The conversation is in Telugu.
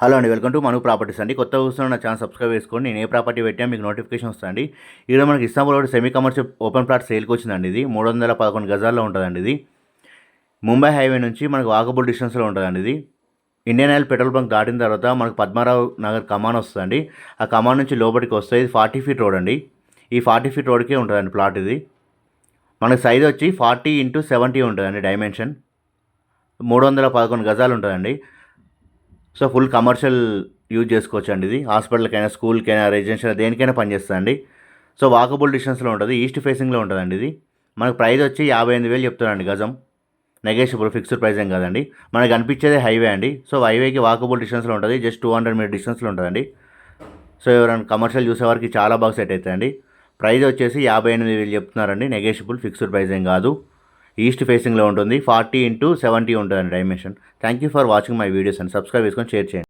హలో అండి, వెల్కమ్ టు మను ప్రాపర్టీస్ అండి. కొత్త చూస్తున్న నా ఛానల్ సబ్స్క్రైబ్ చేసుకోండి. నేను ఏ ప్రాపర్టీ పెట్టినా మీకు నోటిఫికేషన్ వస్తుందండి. ఈరోజు మనకి Istanbul road semi commercial open plot సేల్కి వచ్చిందండి. ఇది 311 గజాల్లో ఉంటుందండి. ఇది ముంబై హైవే నుంచి మనకు వాకబుల్ డిస్టెన్స్లో ఉంటుందండి. ఇది ఇండియన్ ఆయిల్ పెట్రోల్ బంక్ దాటిన తర్వాత మనకు పద్మారావు నగర్ కమాన్ వస్తుందండి. ఆ కమాన్ నుంచి లోపలికి వస్తే ఇది 40 ఫీట్ రోడ్ అండి. ఈ 40 ఫీట్ రోడ్కే ఉంటుందండి ప్లాట్. ఇది మనకి సైజ్ వచ్చి 40x70 ఉంటుందండి. డైమెన్షన్ 311 గజాలు ఉంటుందండి. సో ఫుల్ కమర్షియల్ యూజ్ చేసుకోవచ్చు అండి. ఇది హాస్పిటల్కైనా, స్కూల్కైనా, రెసిడెన్షియల్ దేనికైనా పనిచేస్తుందండి. సో వాకబుల్ డిస్టెన్స్లో ఉంటుంది, ఈస్ట్ ఫేసింగ్లో ఉంటుందండి. ఇది మనకు ప్రైస్ వచ్చి 58,000 చెప్తారండి గజం. నెగోషియబుల్, ఫిక్స్డ్ ప్రైస్ ఏం కాదండి. మనకు కనిపించేది హైవే అండి. సో హైవేకి వాకబుల్ డిస్టెన్స్లో ఉంటుంది, జస్ట్ 200 మీటర్ డిస్టెన్స్లో ఉంటుందండి. సో ఎవరైనా కమర్షియల్ చూసేవారికి చాలా బాగా సెట్ అవుతుందండి. ప్రైస్ వచ్చేసి 58,000 చెప్తున్నారండి. నెగోషియబుల్, ఫిక్స్డ్ ప్రైస్ ఏం కాదు. ఈస్ట్ ఫేసింగ్లో ఉంటుంది, 40x70 ఉంటుందండి dimension. Thank you for watching my videos and subscribe చేసుకొని షేర్ చేయండి.